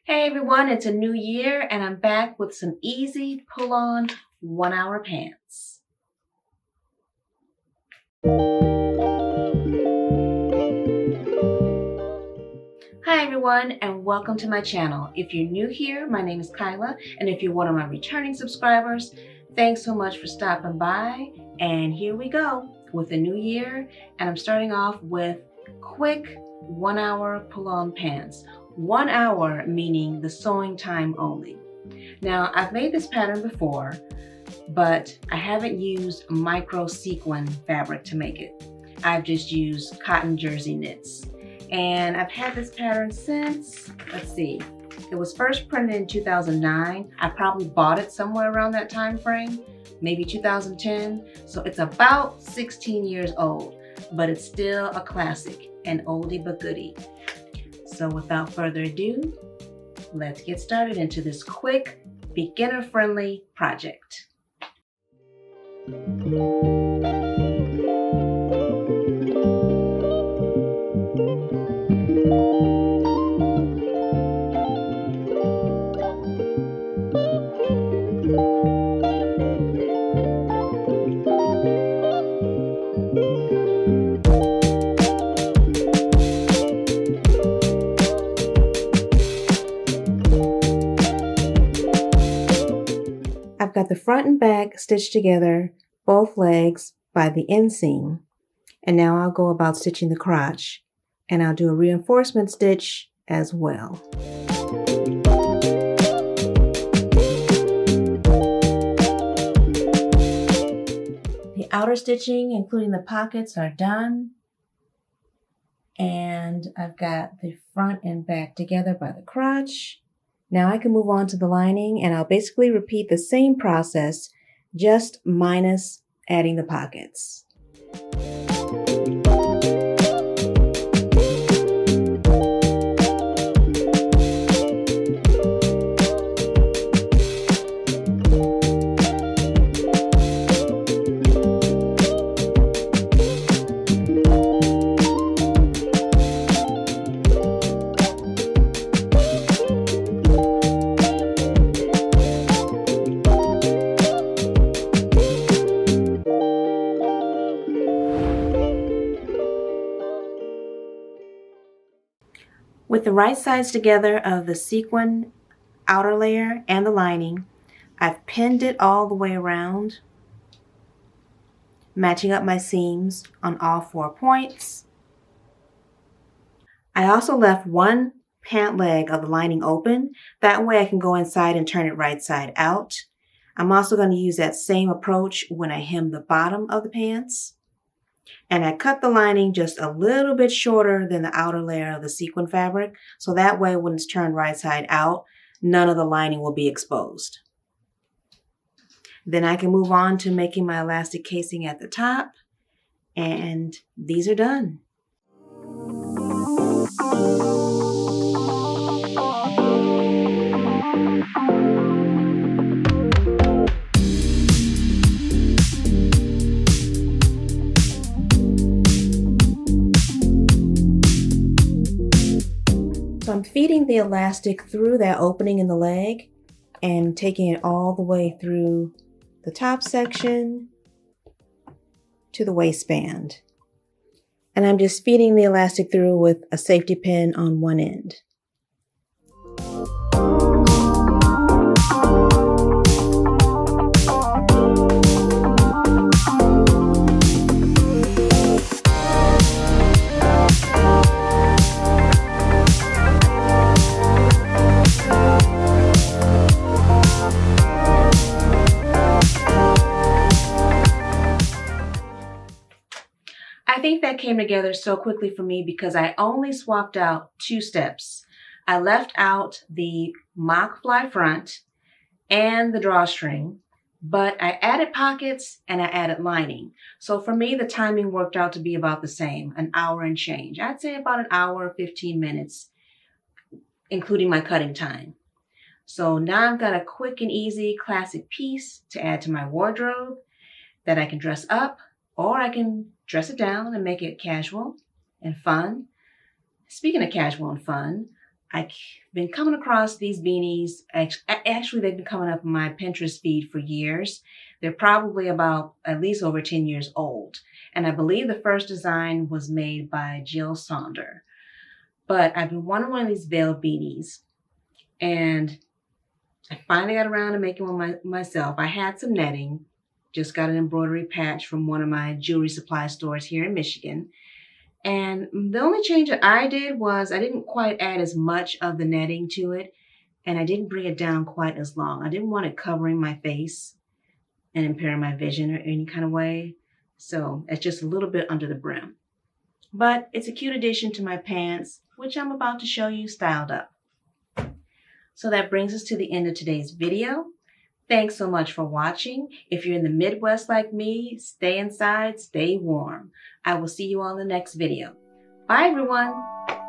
Hey everyone, it's a new year and I'm back with some easy pull-on 1-hour pants. Hi everyone and welcome to my channel. If you're new here, my name is Kyla, and if you're one of my returning subscribers, thanks so much for stopping by. And here we go with a new year, and I'm starting off with quick 1-hour pull-on pants. 1 hour meaning the sewing time only. Now, I've made this pattern before, but I haven't used micro sequin fabric to make it. I've just used cotton jersey knits. And I've had this pattern since, it was first printed in 2009. I probably bought it somewhere around that time frame, maybe 2010. So it's about 16 years old, but it's still a classic, an oldie but goodie. So without further ado, let's get started into this quick, beginner-friendly project. I've got the front and back stitched together, both legs by the inseam. And now I'll go about stitching the crotch, and I'll do a reinforcement stitch as well. The outer stitching, including the pockets, are done. And I've got the front and back together by the crotch. Now I can move on to the lining, and I'll basically repeat the same process, just minus adding the pockets. With the right sides together of the sequin outer layer and the lining, I've pinned it all the way around, matching up my seams on all 4 points. I also left one pant leg of the lining open. That way I can go inside and turn it right side out. I'm also going to use that same approach when I hem the bottom of the pants. And I cut the lining just a little bit shorter than the outer layer of the sequin fabric, so that way when it's turned right side out, none of the lining will be exposed. Then I can move on to making my elastic casing at the top, and these are done. So I'm feeding the elastic through that opening in the leg and taking it all the way through the top section to the waistband. And I'm just feeding the elastic through with a safety pin on one end. I think that came together so quickly for me because I only swapped out 2 steps. I left out the mock fly front and the drawstring, but I added pockets and I added lining. So for me, the timing worked out to be about the same, an hour and change. I'd say about an hour, 15 minutes, including my cutting time. So now I've got a quick and easy classic piece to add to my wardrobe that I can dress up, or I can dress it down and make it casual and fun. Speaking of casual and fun, I've been coming across these beanies. Actually, they've been coming up in my Pinterest feed for years. They're probably about at least over 10 years old. And I believe the first design was made by Jill Sonder. But I've been wanting one of these veil beanies. And I finally got around to making one myself. I had some netting. Just got an embroidery patch from one of my jewelry supply stores here in Michigan. And the only change that I did was I didn't quite add as much of the netting to it, and I didn't bring it down quite as long. I didn't want it covering my face and impairing my vision or any kind of way. So it's just a little bit under the brim. But it's a cute addition to my pants, which I'm about to show you styled up. So that brings us to the end of today's video. Thanks so much for watching. If you're in the Midwest like me, stay inside, stay warm. I will see you all in the next video. Bye, everyone.